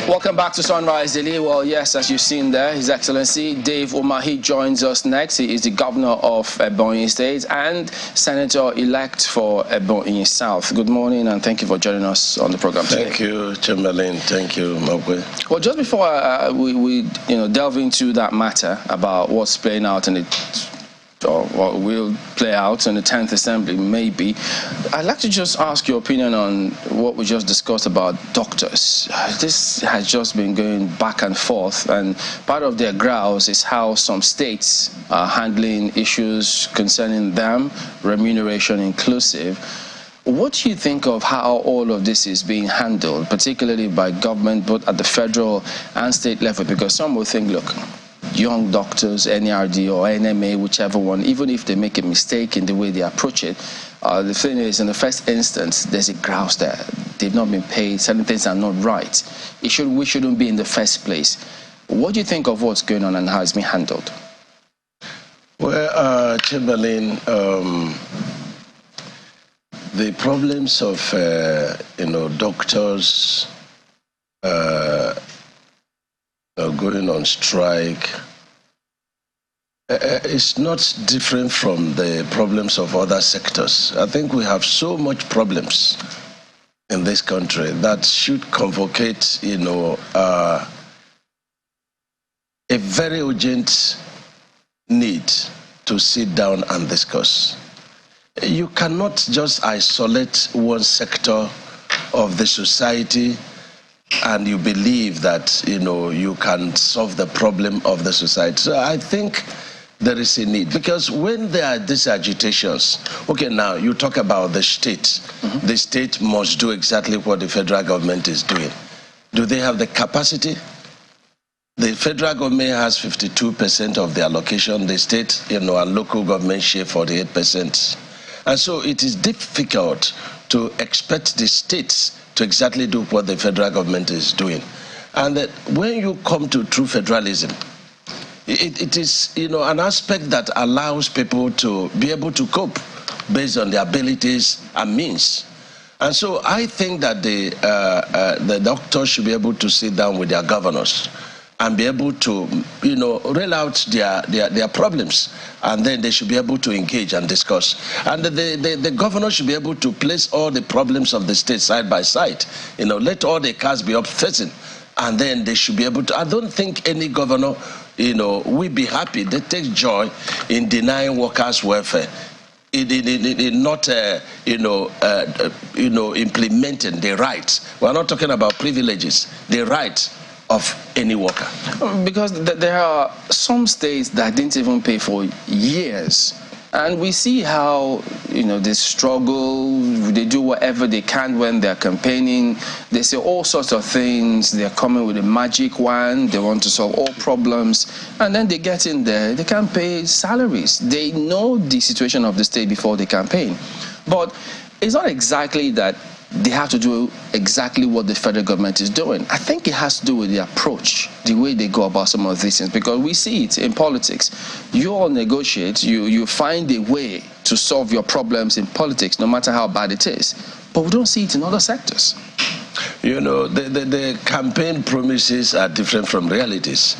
Welcome back to Sunrise Daily. Well, yes, as you've seen there, His Excellency Dave Umahi joins us next. He is the governor of Ebonyi State and senator-elect for Ebonyi South. Good morning, and thank you for joining us on the program today. Thank you, Chamberlain. Thank you, Mabwe. Well, just before we delve into that matter about what's playing out in the or what will play out in the 10th Assembly, maybe, I'd like to just ask your opinion on what we just discussed about doctors. This has just been going back and forth, and part of their grouse is how some states are handling issues concerning them, remuneration inclusive. What do you think of how all of this is being handled, particularly by government, both at the federal and state level? Because some will think, look, young doctors, NRD or NMA, whichever one, even if they make a mistake in the way they approach it, the thing is, in the first instance, there's a grouse there. They've not been paid. Certain things are not right. We shouldn't be in the first place. What do you think of what's going on and how it's being handled? Well, Chamberlain, the problems of doctors going on strike is not different from the problems of other sectors. I think we have so much problems in this country that should convocate, a very urgent need to sit down and discuss. You cannot just isolate one sector of the society and you believe that, you can solve the problem of the society. So I think there is a need, because when there are these agitations, okay, now you talk about the state. Mm-hmm. The state must do exactly what the federal government is doing. Do they have the capacity? The federal government has 52% of the allocation. The state, and local government share 48%. And so it is difficult to expect the states to exactly do what the federal government is doing. And that when you come to true federalism, it is an aspect that allows people to be able to cope based on their abilities and means. And so I think that the doctors should be able to sit down with their governors and be able to, rail out their problems, and then they should be able to engage and discuss. And the governor should be able to place all the problems of the state side by side. Let all the cards be up facing, and then they should be able to. I don't think any governor, will be happy. They take joy in denying workers' welfare. In not, implementing the rights. We're not talking about privileges. The rights of any worker. Because there are some states that didn't even pay for years. And we see how, they struggle, they do whatever they can when they're campaigning. They say all sorts of things. They're coming with a magic wand. They want to solve all problems. And then they get in there, they can't pay salaries. They know the situation of the state before they campaign. But it's not exactly that they have to do exactly what the federal government is doing. I think it has to do with the approach, the way they go about some of these things, because we see it in politics. You all negotiate, you find a way to solve your problems in politics, no matter how bad it is. But we don't see it in other sectors. The campaign promises are different from realities.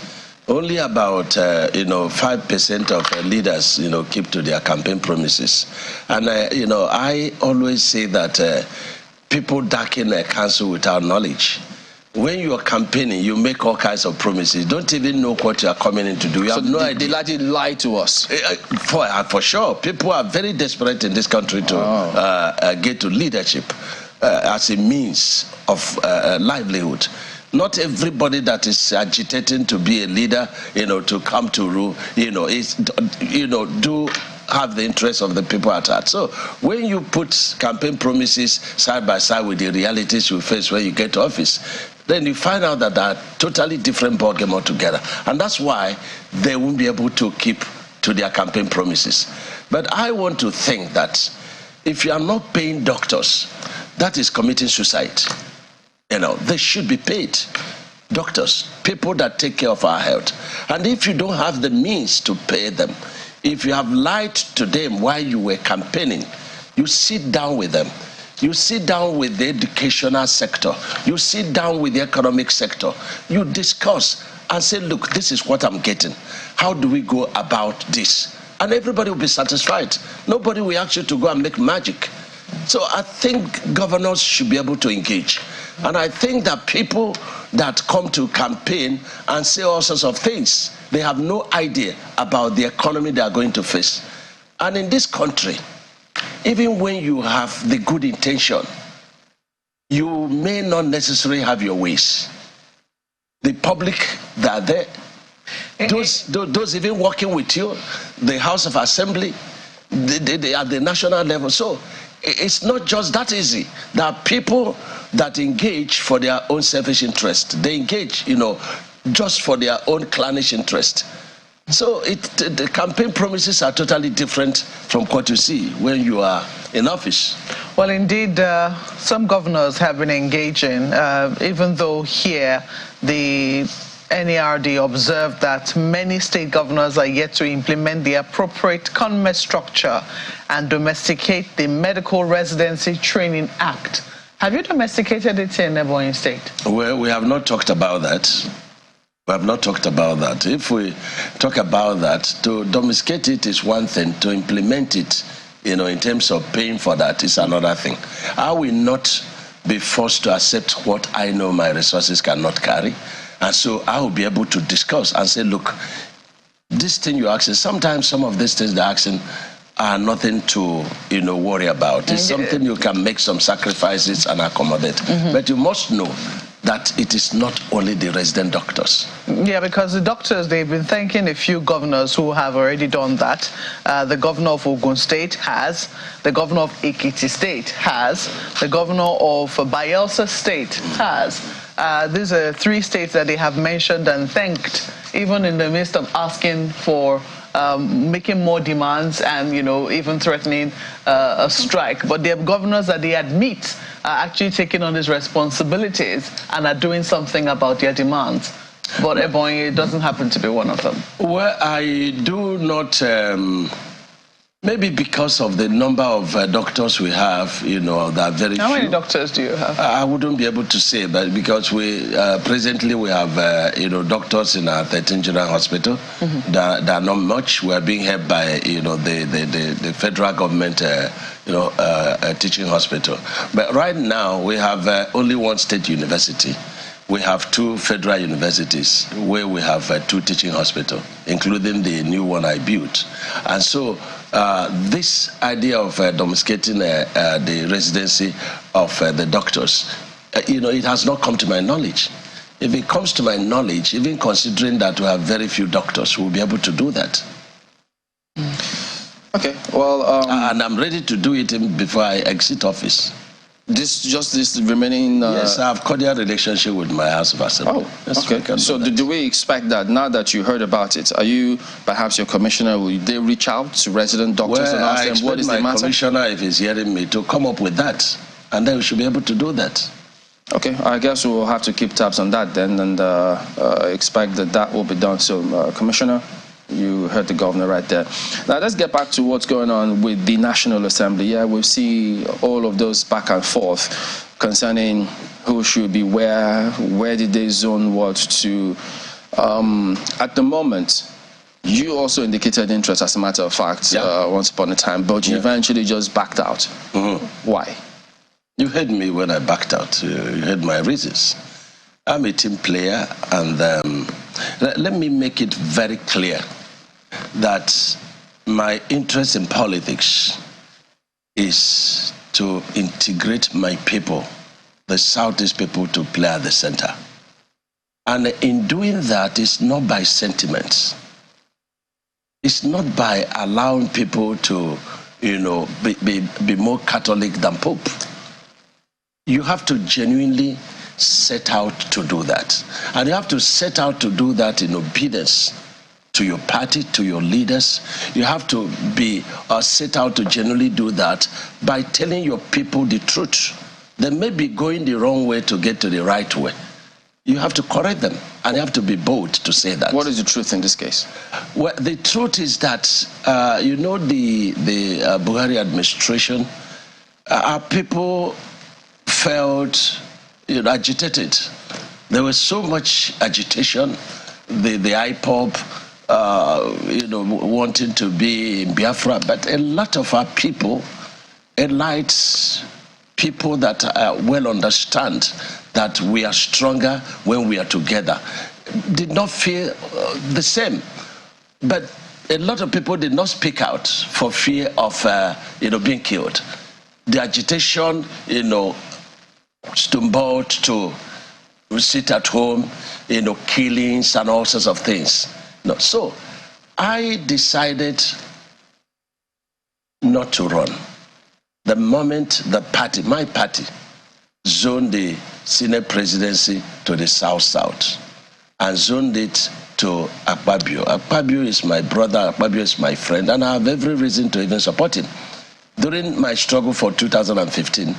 Only about 5% of leaders keep to their campaign promises. And I always say that people darken a council without knowledge. When you are campaigning, you make all kinds of promises. You don't even know what you are coming in to do. You have no idea. They largely lie to us. For sure. People are very desperate in this country to get to leadership as a means of livelihood. Not everybody that is agitating to be a leader, to come to rule, do have the interests of the people at heart. So when you put campaign promises side by side with the realities you face when you get to office, then you find out that they are totally different ballgame altogether. And that's why they won't be able to keep to their campaign promises. But I want to think that if you are not paying doctors, that is committing suicide. They should be paid. Doctors, people that take care of our health. And if you don't have the means to pay them, if you have lied to them while you were campaigning, you sit down with them, You sit down with the educational sector. You sit down with the economic sector. You discuss and say, look, this is what I'm getting. How do we go about this? And everybody will be satisfied. Nobody will ask you to go and make magic. So I think governors should be able to engage. And I think that people that come to campaign and say all sorts of things, they have no idea about the economy they are going to face. And in this country, even when you have the good intention, you may not necessarily have your ways. The public, they are there. Those even working with you, the House of Assembly, they are at the national level. So it's not just that easy. There are people that engage for their own selfish interest. They engage, just for their own clannish interest. So the campaign promises are totally different from what you see when you are in office. Well, indeed, some governors have been engaging, even though here the NERD observed that many state governors are yet to implement the appropriate CONME structure and domesticate the Medical Residency Training Act. Have you domesticated it in Ebonyi State? Well, we have not talked about that. We have not talked about that. If we talk about that, to domesticate it is one thing. To implement it, in terms of paying for that is another thing. I will not be forced to accept what I know my resources cannot carry. And so I will be able to discuss and say, look, this thing you're asking, sometimes some of these things they're asking are nothing to, worry about. It's something you can make some sacrifices and accommodate. But you must know that it is not only the resident doctors. Yeah, because the doctors, they've been thanking a few governors who have already done that. The governor of Ogun State has, the governor of Ekiti State has, the governor of Bayelsa State has. These are 3 states that they have mentioned and thanked, even in the midst of asking for making more demands and, even threatening a strike. But they have governors that they admit are actually taking on these responsibilities and are doing something about their demands. But Ebonyi doesn't happen to be one of them. Well, I do not... maybe because of the number of doctors we have, that are very few. How many doctors do you have? I wouldn't be able to say, but because we presently we have, doctors in our 13 General Hospital. There are not much. We are being helped by, the federal government, teaching hospital. But right now we have only one state university. We have 2 federal universities where we have 2 teaching hospitals, including the new one I built. And so this idea of domesticating the residency of the doctors, it has not come to my knowledge. If it comes to my knowledge, even considering that we have very few doctors, we'll be able to do that. Okay, well... and I'm ready to do it before I exit office. This remaining... Yes, I have cordial relationship with my House of Assembly. Oh, yes, okay. So do we expect that now that you heard about it, are you, perhaps your commissioner, will they reach out to resident doctors and ask them what is the matter? My commissioner, if he's hearing me, to come up with that, and then we should be able to do that. Okay, I guess we'll have to keep tabs on that then and expect that will be done. So, Commissioner, you heard the governor right there. Now let's get back to what's going on with the National Assembly. Yeah, we see all of those back and forth concerning who should be where did they zone what to. At the moment, you also indicated interest, as a matter of fact, once upon a time, but you eventually just backed out. Why? You heard me when I backed out. You heard my reasons. I'm a team player, and let me make it very clear that my interest in politics is to integrate my people, the Southeast people, to play at the center. And in doing that, it's not by sentiments. It's not by allowing people to, be more Catholic than Pope. You have to genuinely set out to do that. And you have to set out to do that in obedience to your party, to your leaders. You have to be set out to genuinely do that by telling your people the truth. They may be going the wrong way to get to the right way. You have to correct them, and you have to be bold to say that. What is the truth in this case? Well, the truth is that, the Buhari administration our people felt, agitated. There was so much agitation. The IPOB, wanting to be in Biafra, but a lot of our people, elites, people that well understand that we are stronger when we are together, did not feel the same. But a lot of people did not speak out for fear of, being killed. The agitation, stumbled to sit at home, killings and all sorts of things. So I decided not to run. The moment the party, my party, zoned the Senate presidency to the South and zoned it to Akpabio. Akpabio is my brother, Akpabio is my friend, and I have every reason to even support him. During my struggle for 2015,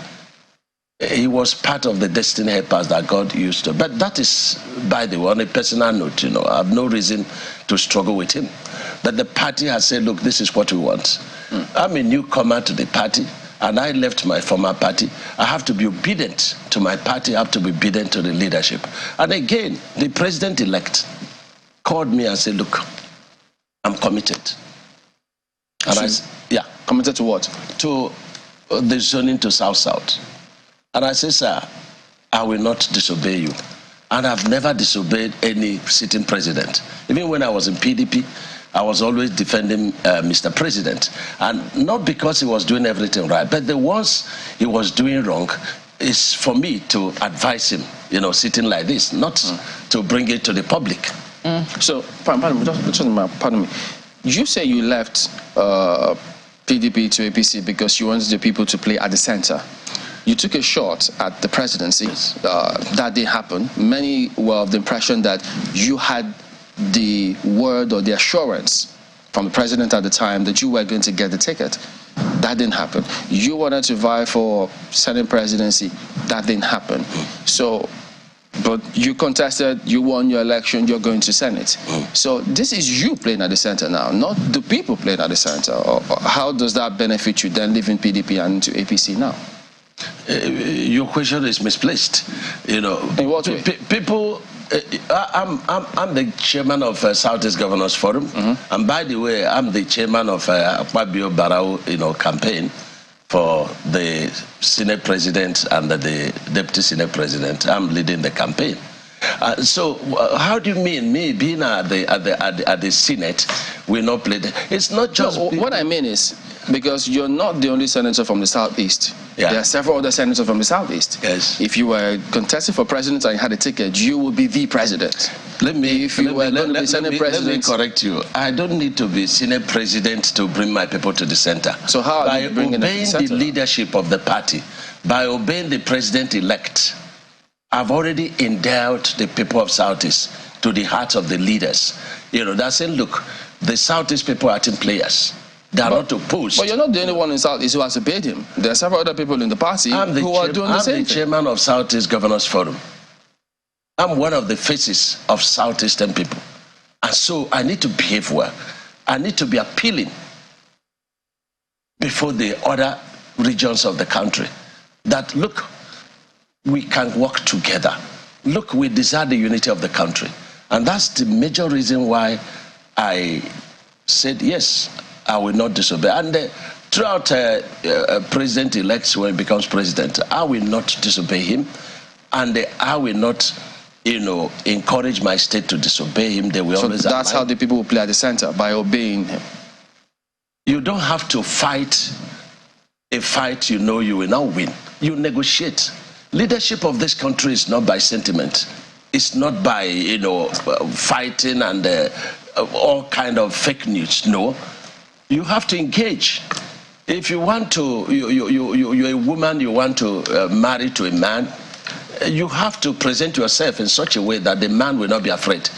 he was part of the destiny helpers that God used to. But that is, by the way, on a personal note, I have no reason to struggle with him. But the party has said, look, this is what we want. I'm a newcomer to the party, and I left my former party. I have to be obedient to my party. I have to be obedient to the leadership. And again, the president-elect called me and said, look, I'm committed. And committed to what? To the zoning to South. And I said, sir, I will not disobey you. And I've never disobeyed any sitting president. Even when I was in PDP, I was always defending Mr. President. And not because he was doing everything right, but the ones he was doing wrong is for me to advise him, sitting like this, not to bring it to the public. So, pardon me. You say you left PDP to APC because you wanted the people to play at the center. You took a shot at the presidency. That didn't happen. Many were of the impression that you had the word or the assurance from the president at the time that you were going to get the ticket. That didn't happen. You wanted to vie for Senate presidency. That didn't happen. So, but you contested, you won your election, you're going to Senate. So this is you playing at the center now, not the people playing at the center. Or how does that benefit you then leaving PDP and into APC now? Your question is misplaced. In what way? People, I'm the chairman of Southeast Governors Forum, and by the way, I'm the chairman of Akpabio Barao, campaign for the Senate President and the Deputy Senate President. I'm leading the campaign. So how do you mean me being at the Senate will not play? It's not just. No, what I mean is, because you're not the only senator from the Southeast. Yeah. There are several other senators from the Southeast. Yes. If you were contesting for president and you had a ticket, you would be the president. Let me correct you. I don't need to be Senate president to bring my people to the center. So how are you bringing them to the center? By obeying the leadership of the party, by obeying the president-elect, I've already endowed the people of Southeast to the hearts of the leaders. They're saying, look, the Southeast people are team players. They are not opposed. But you're not the only one in Southeast who has obeyed him. There are several other people in the party who are doing the same thing. I'm the chairman of Southeast Governors Forum. I'm one of the faces of Southeastern people. And so I need to behave well. I need to be appealing before the other regions of the country that, look, we can work together. Look, we desire the unity of the country. And that's the major reason why I said, yes, I will not disobey. And throughout president-elect, when he becomes president, I will not disobey him. And I will not, encourage my state to disobey him. They will always. So that's how the people will play at the center, by obeying him. You don't have to fight a fight you know you will not win. You negotiate. Leadership of this country is not by sentiment. It's not by, fighting and all kind of fake news. No. You have to engage. If you want to, you're a woman, you want to marry to a man, you have to present yourself in such a way that the man will not be afraid.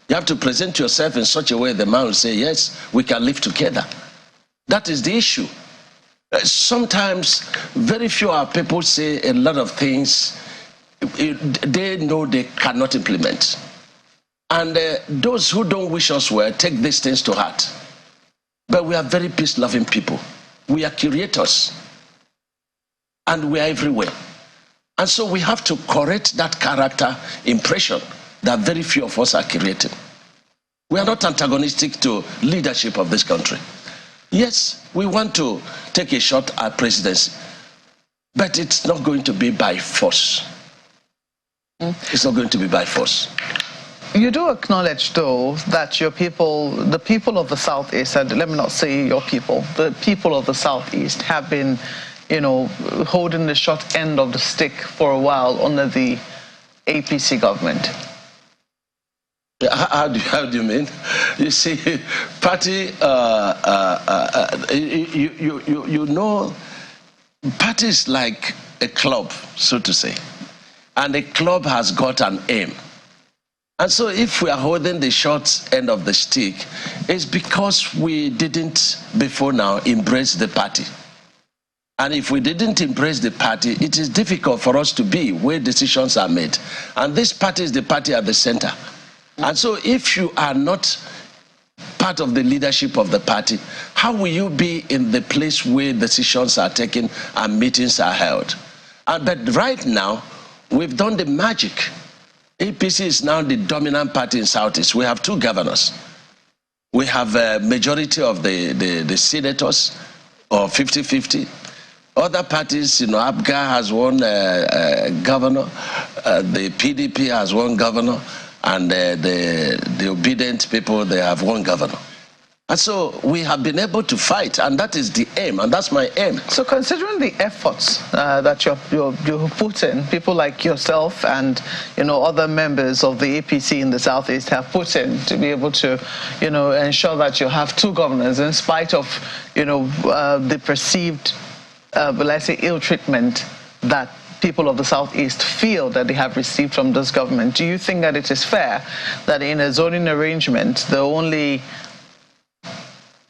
You have to present yourself in such a way the man will say, yes, we can live together. That is the issue. Sometimes very few our people say a lot of things they know they cannot implement. And those who don't wish us well take these things to heart. But we are very peace-loving people. We are curators. and we are everywhere. And so we have to correct that character impression that very few of us are creating. We are not antagonistic to leadership of this country. Yes, we want to take a shot at presidency, but it's not going to be by force. It's not going to be by force. You do acknowledge, though, that your people, the people of the Southeast, and let me not say your people, the people of the Southeast have been, holding the short end of the stick for a while under the APC government. How do you mean? You see, party, party is like a club, so to say, and a club has got an aim. And so if we are holding the short end of the stick, it's because we didn't, before now, embrace the party. And if we didn't embrace the party, it is difficult for us to be where decisions are made. And this party is the party at the center. And so if you are not part of the leadership of the party, how will you be in the place where decisions are taken and meetings are held? But right now, we've done the magic. APC is now the dominant party in Southeast. We have 2 governors. We have a majority of the senators, or 50-50. Other parties, ABGA has one governor, the PDP has one governor, and the obedient people, they have one governor. And so we have been able to fight, and that is the aim, and that's my aim. So considering the efforts that you put in, people like yourself and other members of the APC in the Southeast have put in to be able to ensure that you have 2 governors in spite of the perceived, let's say, ill treatment that people of the Southeast feel that they have received from this government. Do you think that it is fair that in a zoning arrangement, the only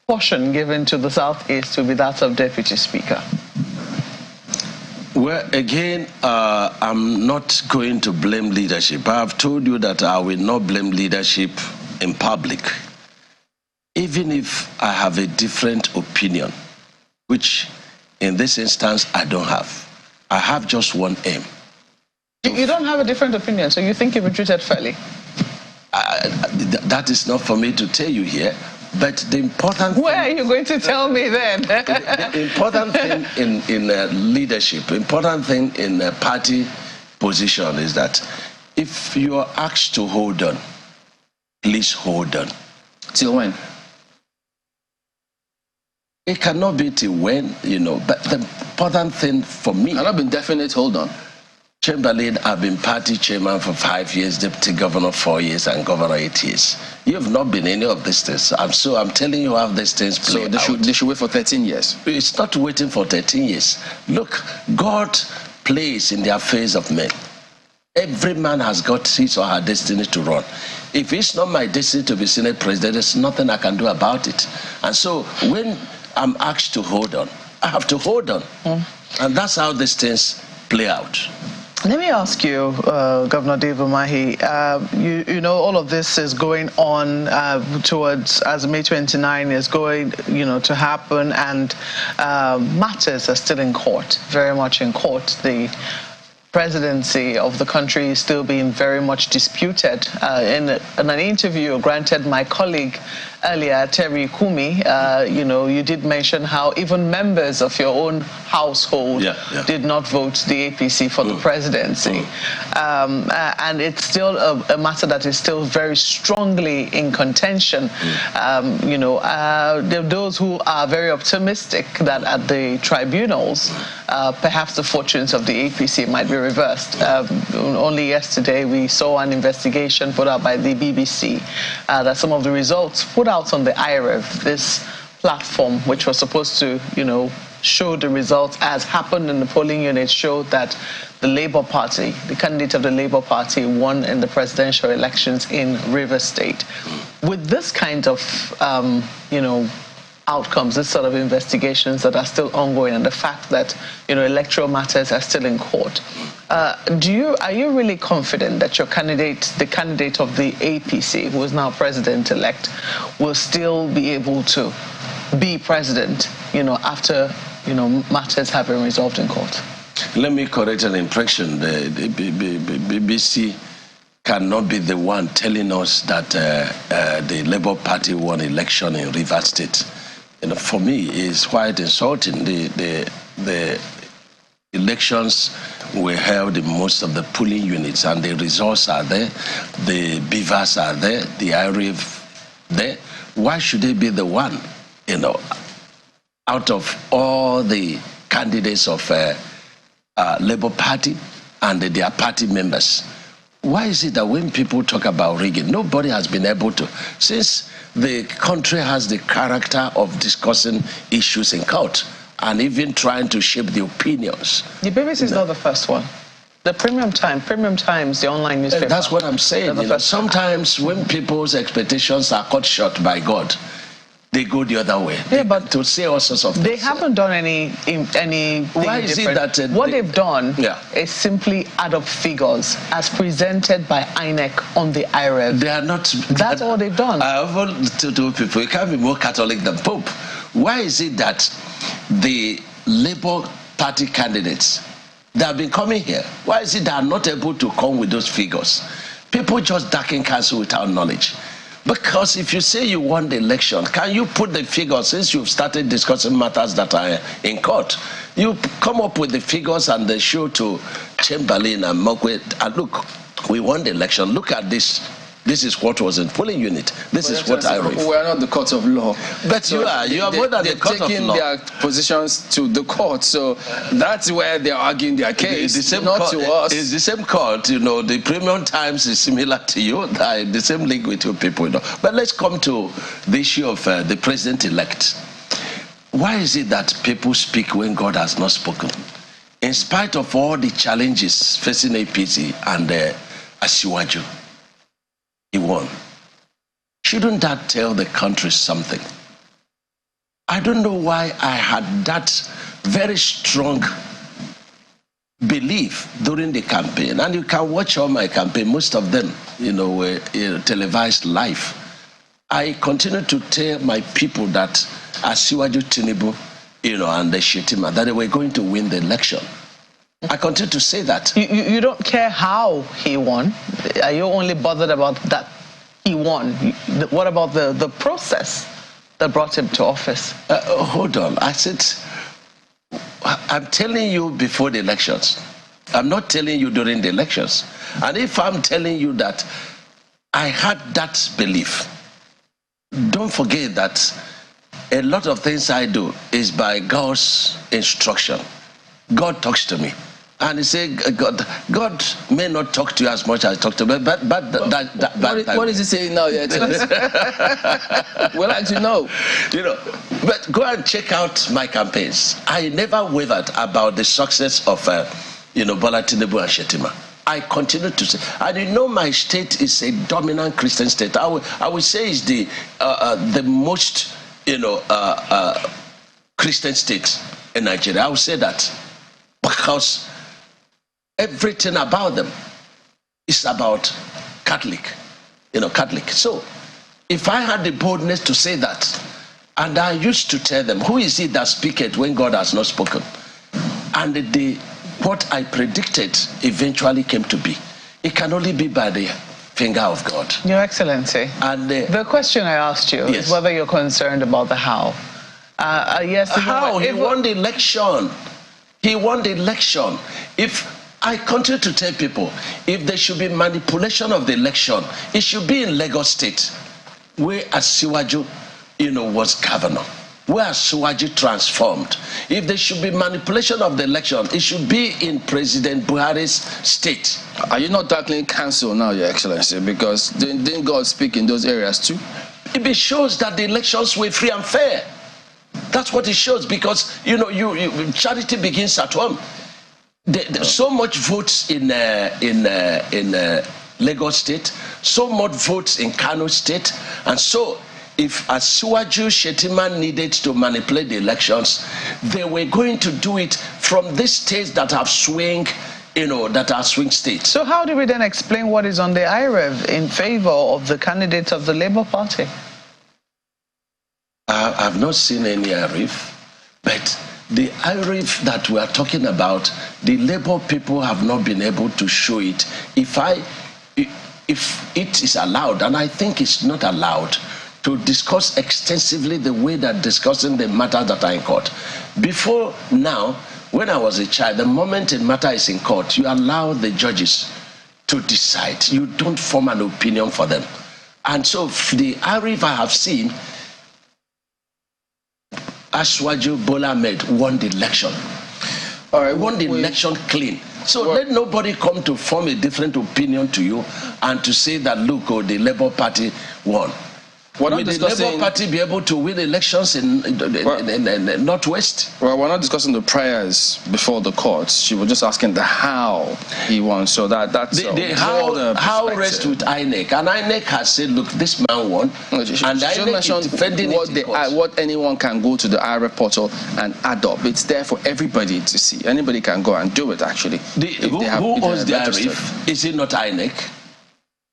portion given to the Southeast will be that of Deputy Speaker? Well, again, I'm not going to blame leadership. I have told you that I will not blame leadership in public. Even if I have a different opinion, which in this instance I don't have. I have just one aim. You don't have a different opinion, so you think you've been treated fairly? That is not for me to tell you here. But the important Where are you going to tell me then? The important thing in leadership, important thing in a party position is that if you are asked to hold on, please hold on. Till when? It cannot be till when, but the important thing for me... I've not been definite, hold on. Chamberlain, I've been party chairman for 5 years, deputy governor 4 years, and governor 8 years. You have not been any of these things. I'm telling you how these things play out. So they should wait for 13 years? It's not waiting for 13 years. Look, God plays in the affairs of men. Every man has got his or her destiny to run. If it's not my destiny to be Senate president, there's nothing I can do about it. And so when I'm asked to hold on, I have to hold on. And that's how these things play out. Let me ask you, Governor Dave Umahi, all of this is going on towards, as May 29 is going, to happen, and matters are still in court, very much in court. The presidency of the country is still being very much disputed. In an interview granted my colleague earlier, Terry Kumi, you did mention how even members of your own household did not vote the APC for the presidency. And it's still a matter that is still very strongly in contention. There are those who are very optimistic that at the tribunals, perhaps the fortunes of the APC might be reversed. Only yesterday we saw an investigation put out by the BBC that some of the results put out on the IREV, this platform which was supposed to, show the results as happened in the polling unit, showed that the Labour Party, the candidate of the Labour Party, won in the presidential elections in Rivers State. With this kind of, outcomes, this sort of investigations that are still ongoing, and the fact that electoral matters are still in court, are you really confident that your candidate, the candidate of the APC, who is now president-elect, will still be able to be president, after matters have been resolved in court? Let me correct an impression. The BBC cannot be the one telling us that the Labour Party won election in Rivers State. For me, it's quite insulting. The elections were held in most of the polling units, and the results are there. The beavers are there. The IRF there. Why should they be the one? Out of all the candidates of Labour Party and their party members, why is it that when people talk about rigging, nobody has been able to, since the country has the character of discussing issues in court and even trying to shape the opinions. The BBC is not the first one. The Premium Times, the online newspaper. That's what I'm saying. Sometimes when people's expectations are cut short by God, they go the other way. Yeah, but to say all sorts of things. They haven't done anything Why is different. It that what they've done is simply add up figures as presented by INEC on the IREV. They are not. That's all they've done. I often tell people, you can't be more Catholic than Pope. Why is it that the Labour Party candidates that have been coming here, why is it they are not able to come with those figures? People just darken counsel without knowledge. Because if you say you won the election, can you put the figures, since you've started discussing matters that are in court, you come up with the figures and they show to Chamberlain and Mogwe, and look, we won the election, look at this. This is what was in polling unit. This is what I read. We are not the court of law. But so you are more than the court of law. They're taking their positions to the court, so that's where they're arguing their case, the same not court, to us. It's the same court, the Premium Times is similar to you, the same link with you people. But let's come to the issue of the president-elect. Why is it that people speak when God has not spoken? In spite of all the challenges facing APC and Asiwaju, he won. Shouldn't that tell the country something? I don't know why I had that very strong belief during the campaign. And you can watch all my campaign, most of them, were televised live. I continue to tell my people that Asiwaju Tinubu, and the Shetima, that they were going to win the election. I continue to say that. You don't care how he won. Are you only bothered about that he won? What about the process that brought him to office? Hold on. I said, I'm telling you before the elections. I'm not telling you during the elections. And if I'm telling you that I had that belief, don't forget that a lot of things I do is by God's instruction. God talks to me. And he said, God may not talk to you as much as I talk to me, but what is he saying now? We'd like to know. But go and check out my campaigns. I never wavered about the success of, Bola Tinubu and Shetima. I continue to say, and my state is a dominant Christian state. I would say it's the most, Christian state in Nigeria. I would say that because everything about them is about Catholic, Catholic. So if I had the boldness to say that, and I used to tell them, who is it that speaketh when God has not spoken? And what I predicted eventually came to be. It can only be by the finger of God. Your Excellency, and the question I asked you is whether you're concerned about the how. Yes. How? He won the election. He won the election. If I continue to tell people, if there should be manipulation of the election, it should be in Lagos State, where Asiwaju, was governor, where Asiwaju transformed. If there should be manipulation of the election, it should be in President Buhari's state. Are you not tackling council now, Your Excellency? Because didn't God speak in those areas too? It shows that the elections were free and fair. That's what it shows, because charity begins at home. So much votes in Lagos State, so much votes in Kano State, and so if Asiwaju Shetima needed to manipulate the elections, they were going to do it from these states that have swing, that are swing states. So how do we then explain what is on the IREV in favor of the candidates of the Labour Party? I've not seen any IREV, but the IRIF that we are talking about, the Labour people have not been able to show it. If it is allowed, and I think it's not allowed, to discuss extensively the way that discussing the matter that are in court. Before now, when I was a child, the moment a matter is in court, you allow the judges to decide. You don't form an opinion for them. And so the IRIF I have seen, Ashwaju Bola Ahmed won the election. All right, won the election clean. So let nobody come to form a different opinion to you and to say that, look, the Labour Party won. Will the Labour Party be able to win elections in Northwest? Well, we're not discussing the prayers before the courts. She was just asking the how he won. So that's the how rests with INEC. And INEC has said, look, this man won. And INEC is defending what anyone can go to the IRA portal and add up. It's there for everybody to see. Anybody can go and do it, actually. Who owns the IRIF? Is it not INEC?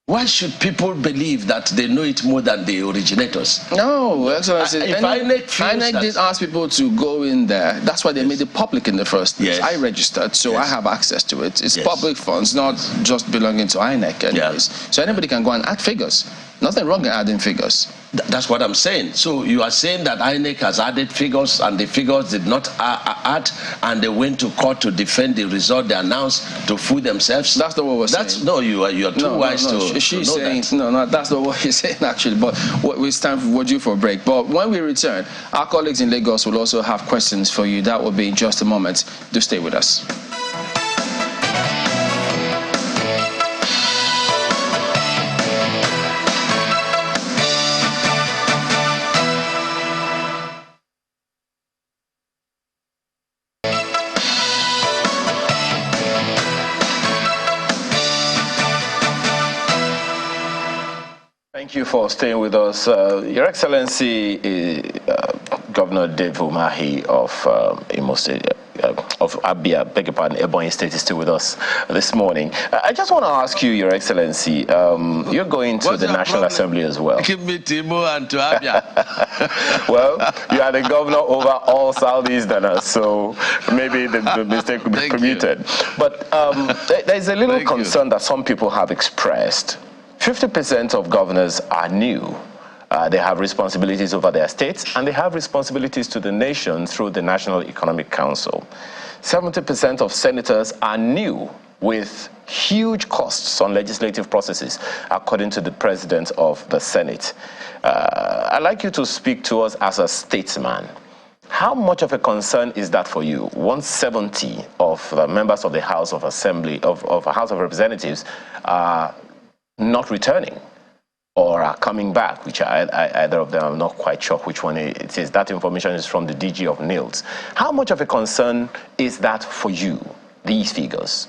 Why should people believe that they know it more than the originators? No, Excellency. If INEC did ask people to go in there, that's why they made it public in the first place. I registered, so I have access to it. It's public funds, not just belonging to INEC anyways. So anybody can go and add figures. Nothing wrong in adding figures. That's what I'm saying. So you are saying that INEC has added figures and the figures did not add, and they went to court to defend the result they announced to fool themselves? That's not what we're saying. No, you're too wise to She's know saying, that. No, that's not what he's saying, actually. But we're due for a break. But when we return, our colleagues in Lagos will also have questions for you. That will be in just a moment. Do stay with us. Thank you for staying with us. Your Excellency, Governor Dave Umahi of Imo State, of Abia, beg your pardon, Ebonyi State is still with us this morning. I just want to ask you, Your Excellency, you're going to the National Assembly as well. Give me Timo and to Abia. Well, you are the governor over all Southeasterners, so maybe the mistake could be permitted. But there's a little concern that some people have expressed. 50% of governors are new. They have responsibilities over their states, and they have responsibilities to the nation through the National Economic Council. 70% of senators are new, with huge costs on legislative processes, according to the president of the Senate. I'd like you to speak to us as a statesman. How much of a concern is that for you? 170 of the members of the House of Assembly, of House of Representatives, are not returning or are coming back, which either of them, I'm not quite sure which one it is. That information is from the DG of NILS. How much of a concern is that for you, these figures?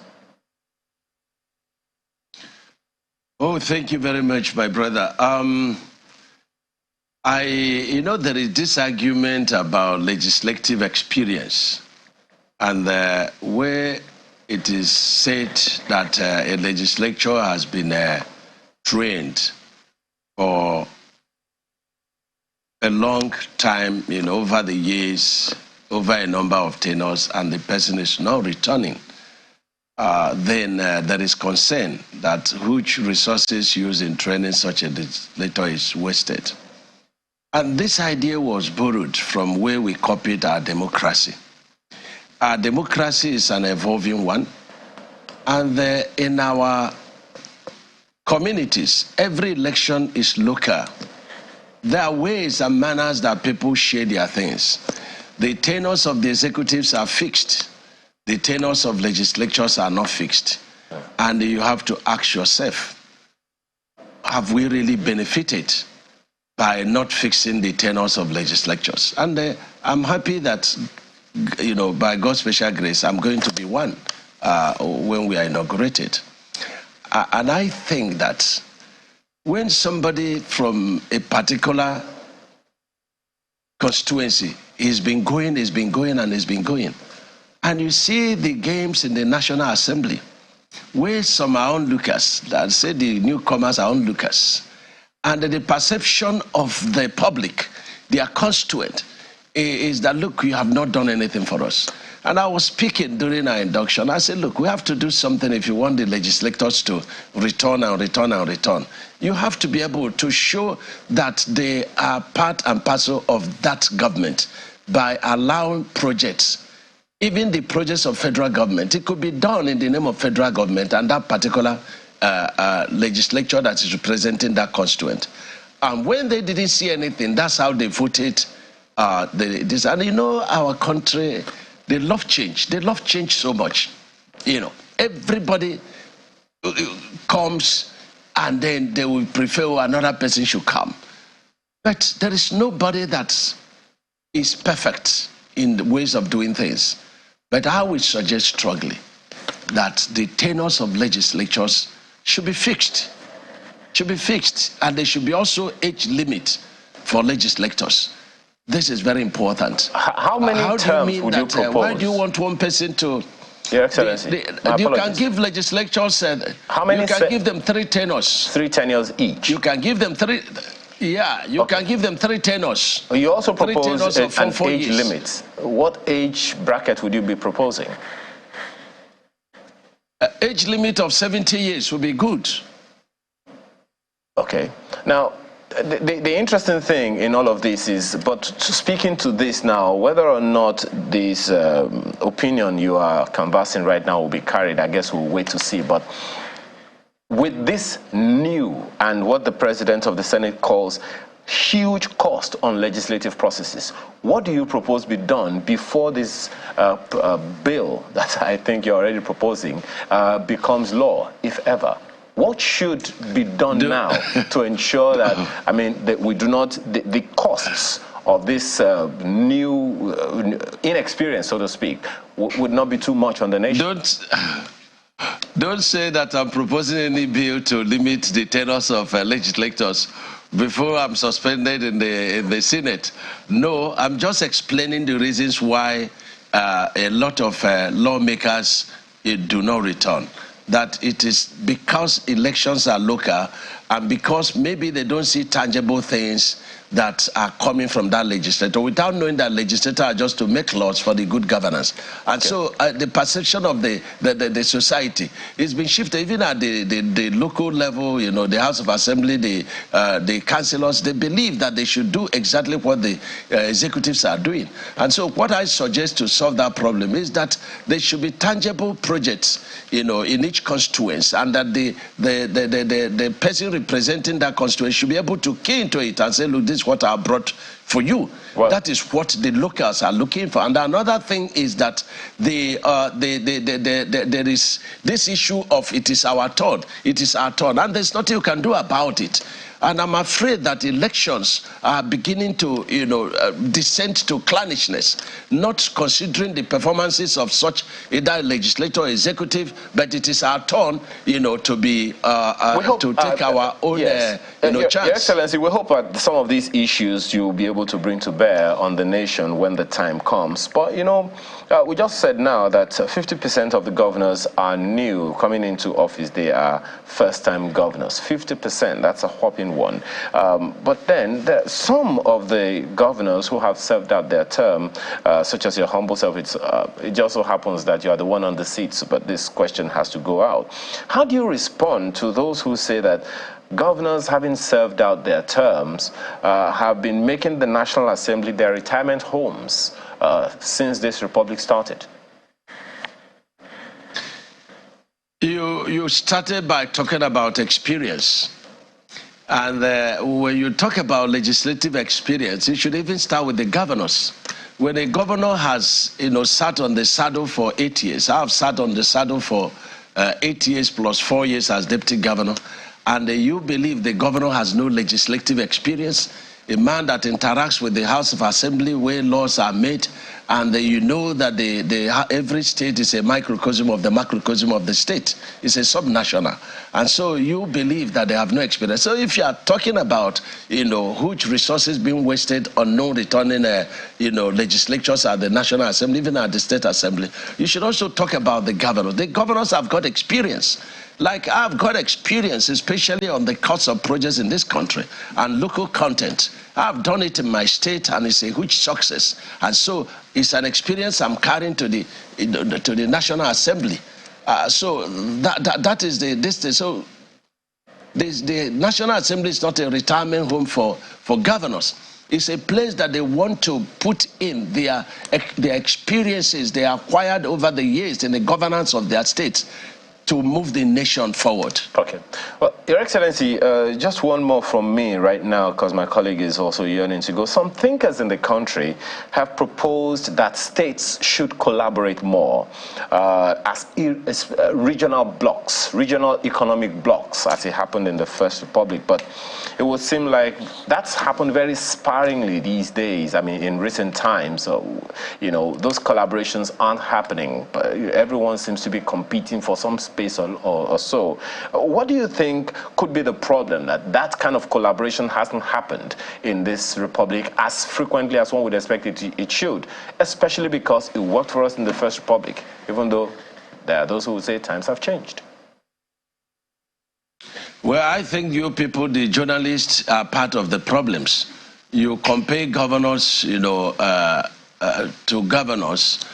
Oh, thank you very much, my brother. There is this argument about legislative experience, and where it is said that a legislature has been trained for a long time, over the years, over a number of tenures, and the person is not returning, then there is concern that huge resources used in training such a legislator is wasted. And this idea was borrowed from where we copied our democracy. Our democracy is an evolving one, and in our communities, every election is local. There are ways and manners that people share their things. The tenures of the executives are fixed. The tenures of legislatures are not fixed. And you have to ask yourself, have we really benefited by not fixing the tenures of legislatures? And I'm happy that, by God's special grace, I'm going to be one when we are inaugurated. And I think that when somebody from a particular constituency has been going, and you see the games in the National Assembly, where some are onlookers, that say the newcomers are onlookers, and the perception of the public, their constituent, is that, look, you have not done anything for us. And I was speaking during our induction. I said, look, we have to do something if you want the legislators to return and return and return. You have to be able to show that they are part and parcel of that government by allowing projects, even the projects of federal government. It could be done in the name of federal government and that particular legislature that is representing that constituent. And when they didn't see anything, that's how they voted this. And you know, our country, they love change. They love change so much. You know, everybody comes and then they will prefer another person should come. But there is nobody that is perfect in the ways of doing things. But I would suggest strongly that the tenures of legislatures should be fixed. Should be fixed. And there should be also age limit for legislators. This is very important. How many terms would you propose? Why do you want one person to... Your Excellency, you can give legislatures... How many? You can give them 3 tenures. 3 tenures each. You can give them 3... Yeah, you can give them 3 tenures. You also propose an age years. limit. What age bracket would you be proposing? Age limit of 70 years would be good. Okay. Now, the interesting thing in all of this is, but speaking to this now, whether or not this opinion you are canvassing right now will be carried, I guess we'll wait to see. But with this new and what the President of the Senate calls huge cost on legislative processes, what do you propose be done before this bill that I think you're already proposing becomes law, if ever? What should be done now to ensure that, I mean, that we do not, the costs of this new inexperience, so to speak, would not be too much on the nation? Don't say that I'm proposing any bill to limit the tenures of legislators before I'm suspended in the Senate. No, I'm just explaining the reasons why a lot of lawmakers do not return. That it is because elections are local and because maybe they don't see tangible things that are coming from that legislator without knowing that legislators are just to make laws for the good governance. And so the perception of the society is being shifted even at the local level, you know, the House of Assembly, the councillors, they believe that they should do exactly what the executives are doing. And so what I suggest to solve that problem is that there should be tangible projects, you know, in each constituency, and that the person representing that constituency should be able to key into it and say, look, this is what I brought for you. Well, that is what the locals are looking for. And another thing is that there is this issue of it is our turn. It is our turn. And there's nothing you can do about it. And I'm afraid that elections are beginning to, you know, descend to clannishness, not considering the performances of such either legislator or executive, but it is our turn, you know, to be to take our own, yes. You know, chance. Your Excellency, we hope that some of these issues you'll be able to bring to bear on the nation when the time comes. But you know, we just said now that 50% of the governors are new coming into office. They are first-time governors. 50%. That's a whopping one. But then some of the governors who have served out their term, such as your humble self, it just so happens that you are the one on the seats, but this question has to go out. How do you respond to those who say that governors, having served out their terms, have been making the National Assembly their retirement homes since this republic started? You started by talking about experience. And when you talk about legislative experience, you should even start with the governors. When a governor has, you know, sat on the saddle for 8 years, I have sat on the saddle for 8 years plus 4 years as deputy governor, and you believe the governor has no legislative experience, a man that interacts with the House of Assembly where laws are made, and you know that every state is a microcosm of the macrocosm of the state. It's a subnational. And so you believe that they have no experience. So if you are talking about, you know, huge resources being wasted on no returning, you know, legislatures at the National Assembly, even at the State Assembly, you should also talk about the governors. The governors have got experience. Like I've got experience, especially on the cost of projects in this country and local content. I've done it in my state and it's a huge success. And so it's an experience I'm carrying to the National Assembly. So that is this. So the National Assembly is not a retirement home for governors. It's a place that they want to put in their experiences they acquired over the years in the governance of their states to move the nation forward. Okay. Well, Your Excellency, just one more from me right now, because my colleague is also yearning to go. Some thinkers in the country have proposed that states should collaborate more as regional blocks, regional economic blocks, as it happened in the First Republic. But it would seem like that's happened very sparingly these days. I mean, in recent times, you know, those collaborations aren't happening. Everyone seems to be competing for some space or so. What do you think could be the problem that kind of collaboration hasn't happened in this republic as frequently as one would expect it should, especially because it worked for us in the First Republic, even though there are those who would say times have changed? Well, I think you people, the journalists, are part of the problems. You compare governors, you know, to governors.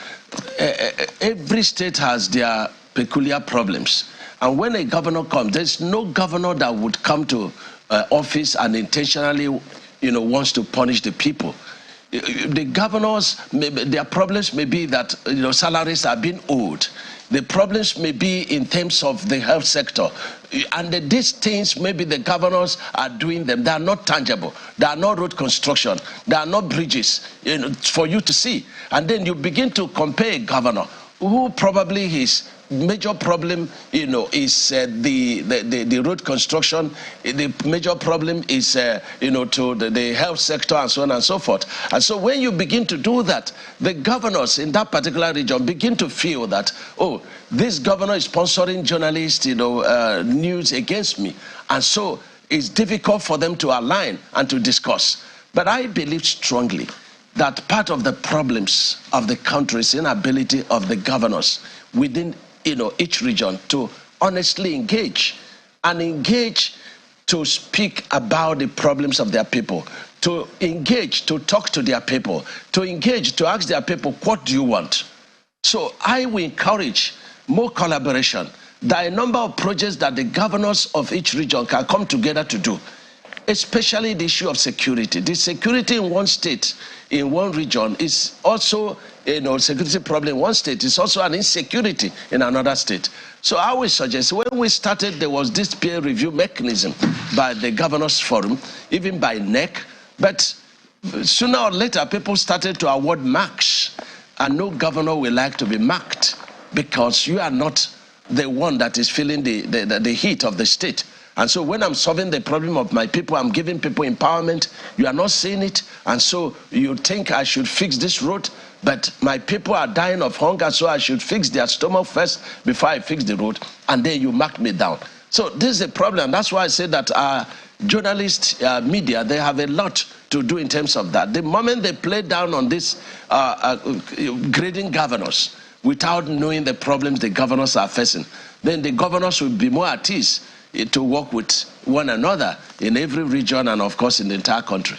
Every state has their peculiar problems. And when a governor comes, there's no governor that would come to office and intentionally, you know, wants to punish the people. The governors, their problems may be that, you know, salaries are being owed. The problems may be in terms of the health sector. And these things, maybe the governors are doing them. They are not tangible. They are not road construction. They are not bridges, you know, for you to see. And then you begin to compare a governor who probably his major problem, you know, is the road construction. The major problem is, you know, to the health sector and so on and so forth. And so when you begin to do that, the governors in that particular region begin to feel that, oh, this governor is sponsoring journalists, you know, news against me. And so it's difficult for them to align and to discuss. But I believe strongly that part of the problems of the country is inability of the governors within, you know, each region to honestly engage to speak about the problems of their people, to engage, to talk to their people, to engage, to ask their people, what do you want? So I will encourage more collaboration. There are a number of projects that the governors of each region can come together to do, especially the issue of security. The security in one state, in one region, is also, you know, security problem in one state is also an insecurity in another state. So I would suggest, when we started, there was this peer review mechanism by the Governors Forum, even by NEC, but sooner or later, people started to award marks, and no governor will like to be marked because you are not the one that is feeling the heat of the state. And so when I'm solving the problem of my people, I'm giving people empowerment, you are not seeing it, and so you think I should fix this road, but my people are dying of hunger, so I should fix their stomach first before I fix the road, and then you mark me down. So this is a problem. That's why I say that journalists, media, they have a lot to do in terms of that. The moment they play down on this grading governors without knowing the problems the governors are facing, then the governors will be more at ease to work with one another in every region and, of course, in the entire country.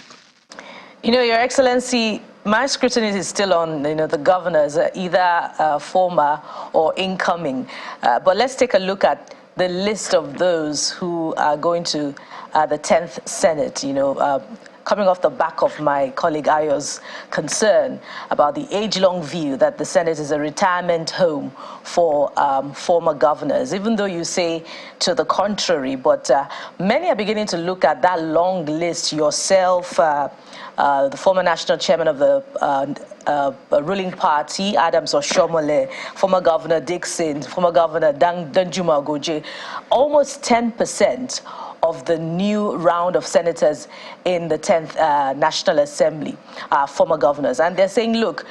You know, Your Excellency, my scrutiny is still on, you know, the governors, either former or incoming. But let's take a look at the list of those who are going to the 10th Senate, you know, coming off the back of my colleague Ayo's concern about the age-long view that the Senate is a retirement home for former governors, even though you say to the contrary. But many are beginning to look at that long list. Yourself, the former national chairman of the ruling party, Adams Oshomole, former Governor Dixon, former Governor Danjuma Goje, almost 10% of the new round of senators in the 10th National Assembly are former governors. And they're saying, look,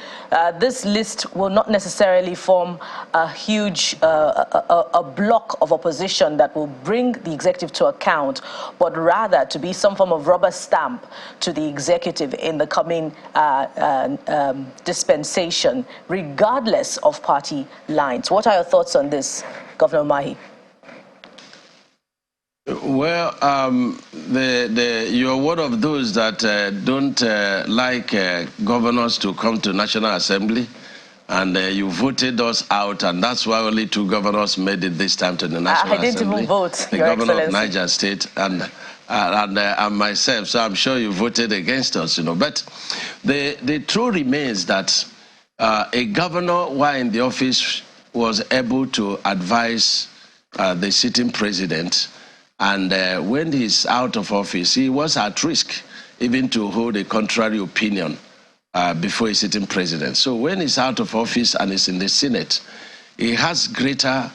this list will not necessarily form a huge a block of opposition that will bring the executive to account, but rather to be some form of rubber stamp to the executive in the coming dispensation, regardless of party lines. What are your thoughts on this, Governor Umahi? Well, you're one of those that don't like governors to come to National Assembly, and you voted us out, and that's why only 2 governors made it this time to the National Assembly. I didn't even vote, the Your governor Excellency. of Niger State and myself, so I'm sure you voted against us, But the truth remains that a governor, while in the office, was able to advise the sitting president, and when he's out of office, he was at risk even to hold a contrary opinion before a sitting president. So when he's out of office and is in the Senate, he has greater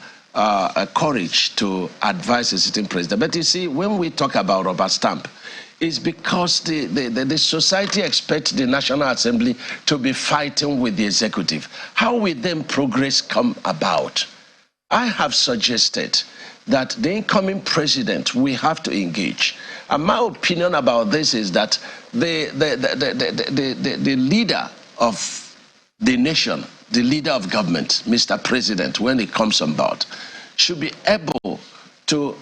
courage to advise a sitting president. But you see, when we talk about rubber stamp, it's because the society expects the National Assembly to be fighting with the executive. How will then progress come about? I have suggested that the incoming president we have to engage. And my opinion about this is that the leader of the nation, the leader of government, Mr. President, when he comes on board, should be able to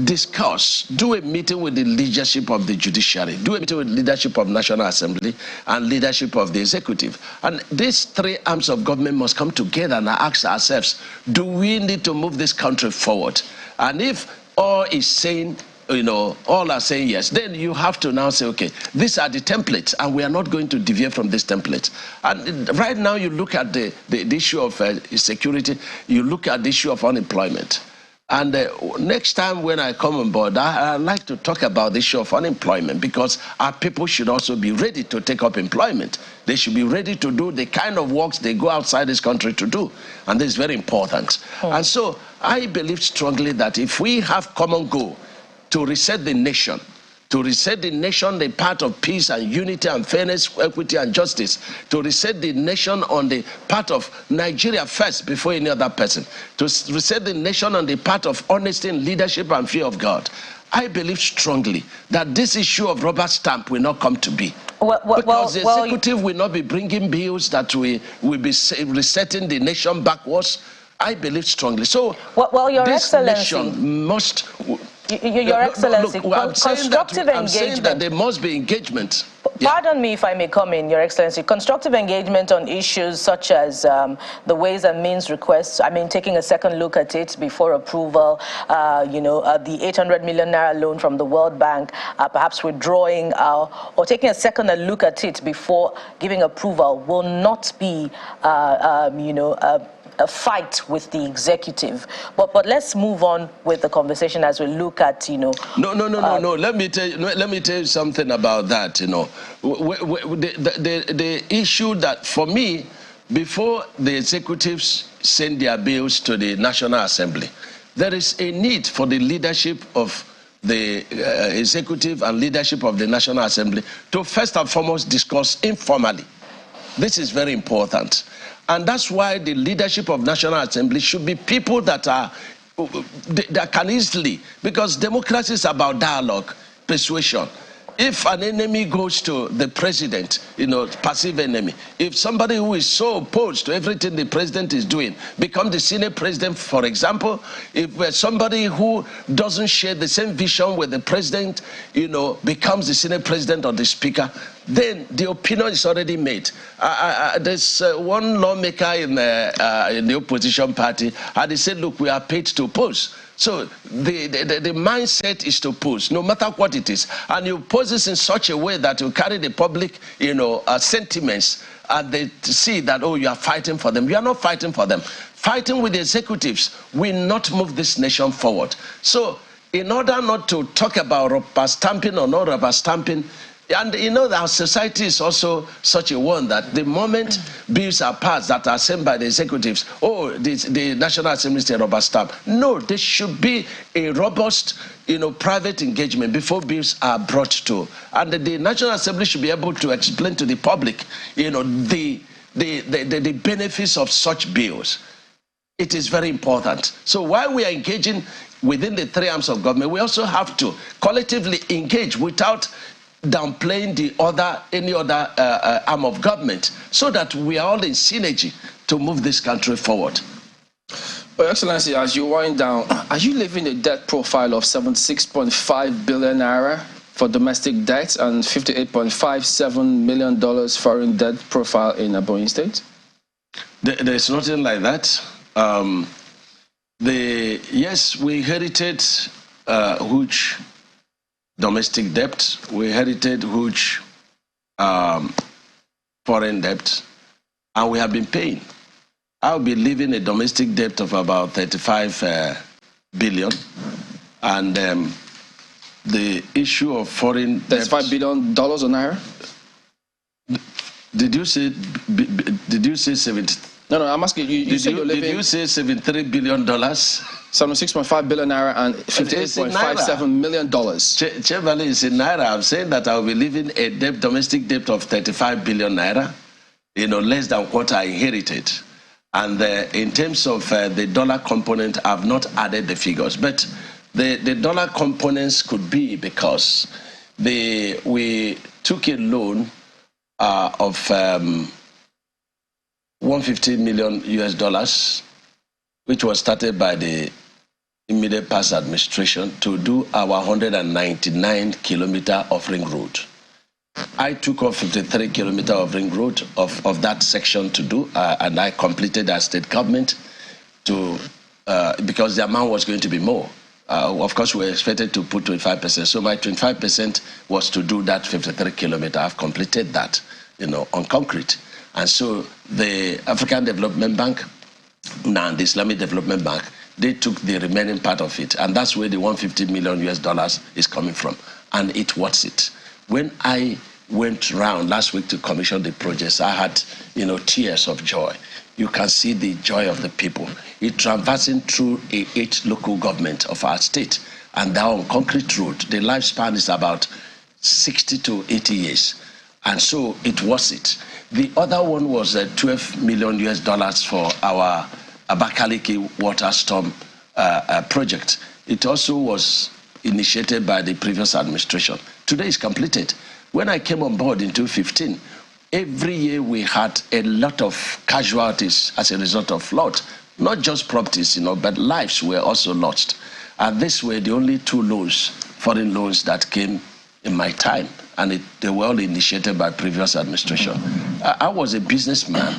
discuss, do a meeting with the leadership of the judiciary, do a meeting with leadership of National Assembly and leadership of the executive. And these 3 arms of government must come together and ask ourselves, do we need to move this country forward? And if all is saying, all are saying yes, then you have to now say, okay, these are the templates, and we are not going to deviate from this template. And right now you look at the issue of security, you look at the issue of unemployment. And next time when I come on board, I'd like to talk about the issue of unemployment, because our people should also be ready to take up employment. They should be ready to do the kind of works they go outside this country to do. And this is very important. And so I believe strongly that if we have common goal to reset the nation, the path of peace and unity and fairness, equity and justice, to reset the nation on the path of Nigeria first before any other person, to reset the nation on the path of honesty and leadership and fear of God. I believe strongly that this issue of rubber stamp will not come to be. Because the executive will not be bringing bills that will be resetting the nation backwards. I believe strongly. So Your this Excellency, nation must... Your Excellency, constructive engagement. I'm saying that there must be engagement. Pardon me if I may come in, Your Excellency. Constructive engagement on issues such as the Ways and Means requests, taking a second look at it before approval, the 800 million naira loan from the World Bank, perhaps withdrawing or taking a second look at it before giving approval will not be, a fight with the executive. But let's move on with the conversation as we look at, No. Let me tell you something about that. The issue that, for me, before the executives send their bills to the National Assembly, there is a need for the leadership of the executive and leadership of the National Assembly to first and foremost discuss informally. This is very important. And that's why the leadership of National Assembly should be people that can easily, because democracy is about dialogue, persuasion. If an enemy goes to the president, passive enemy, if somebody who is so opposed to everything the president is doing becomes the Senate president, for example, if somebody who doesn't share the same vision with the president, becomes the Senate president or the speaker, then the opinion is already made. There's one lawmaker in the opposition party, and he said, look, we are paid to oppose. So the mindset is to oppose, no matter what it is. And you oppose this in such a way that you carry the public, sentiments, and they see that, oh, you are fighting for them. You are not fighting for them. Fighting with the executives will not move this nation forward. So in order not to talk about rubber stamping or not rubber stamping, and that our society is also such a one that the moment bills are passed that are sent by the executives, the National Assembly is a rubber stamp. No, there should be a robust, private engagement before bills are brought to. And the National Assembly should be able to explain to the public, the benefits of such bills. It is very important. So while we are engaging within the 3 arms of government, we also have to collectively engage without downplaying any other arm of government, so that we are all in synergy to move this country forward. Well, Excellency, as you wind down, are you leaving a debt profile of 76.5 billion naira for domestic debt and $58.57 million foreign debt profile in Ebonyi State? There's nothing like that. Yes, we inherited huge domestic debt. We inherited huge foreign debt, and we have been paying. I'll be leaving a domestic debt of about 35 billion, and the issue of foreign debt. $35 billion or naira? Did you say 70? No, I'm asking you. Did you say $73 billion? 76.5 billion naira and $58.57 million. Chevali is in naira. I'm saying that I'll be leaving a domestic debt of 35 billion naira, less than what I inherited. And in terms of the dollar component, I've not added the figures. But the dollar components could be because we took a loan of $150 million US, which was started by the immediate past administration to do our 199-kilometer of ring road. I took off 53 kilometers of ring road of that section to do, and I completed as state government to because the amount was going to be more. Of course, we were expected to put 25%. So my 25% was to do that 53 kilometers. I've completed that, on concrete. And so the African Development Bank and the Islamic Development Bank, they took the remaining part of it, and that's where the $150 million US is coming from, and it worth it. When I went round last week to commission the projects, I had, tears of joy. You can see the joy of the people. It's traversing through 8 local government of our state, and they're on concrete road. The lifespan is about 60 to 80 years, and so it was it. The other one was $12 million US for our Abakaliki water storm project. It also was initiated by the previous administration. Today is completed. When I came on board in 2015, every year we had a lot of casualties as a result of flood. Not just properties, but lives were also lost. And these were the only 2 loans, foreign loans, that came in my time. And they were all initiated by previous administration. I was a businessman,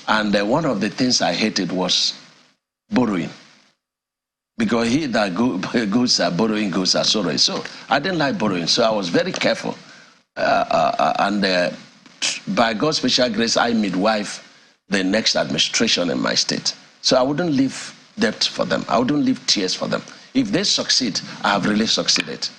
and one of the things I hated was borrowing. Because he that goes borrowing goes sorry. So I didn't like borrowing, so I was very careful. And by God's special grace, I midwife the next administration in my state. So I wouldn't leave debt for them. I wouldn't leave tears for them. If they succeed, I have really succeeded.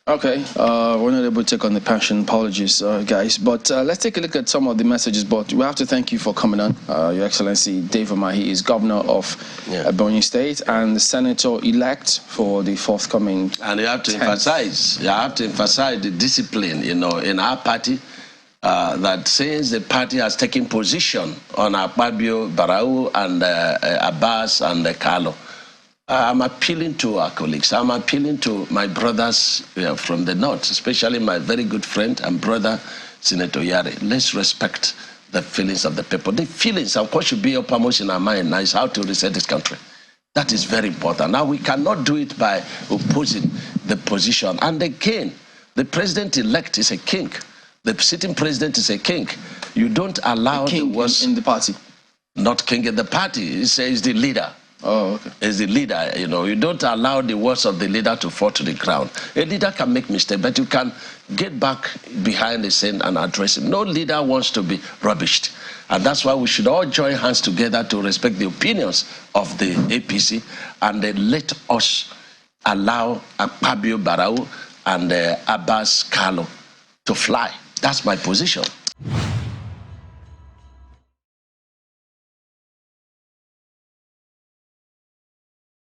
Okay, we're not able to take on the passion. Apologies, guys. But let's take a look at some of the messages. But we have to thank you for coming on. Your Excellency, Dave Umahi is governor of Ebonyi State and senator-elect for the forthcoming. And you have to emphasize the discipline, in our party, that since the party has taken position on Akpabio, Barau, and Abbas and Carlo, I'm appealing to our colleagues. I'm appealing to my brothers from the north, especially my very good friend and brother, Senator Yari. Let's respect the feelings of the people. The feelings of what should be uppermost in our mind now is how to reset this country. That is very important. Now, we cannot do it by opposing the position. And again, the president-elect is a king. The sitting president is a king. You don't allow the king in the party. Not king in the party. He says the leader. Oh, okay. As the leader, you don't allow the words of the leader to fall to the ground. A leader can make mistakes, but you can get back behind the scene and address him. No leader wants to be rubbished. And that's why we should all join hands together to respect the opinions of the APC, and then let us allow Akpabio Barau and Abbas Carlo to fly. That's my position.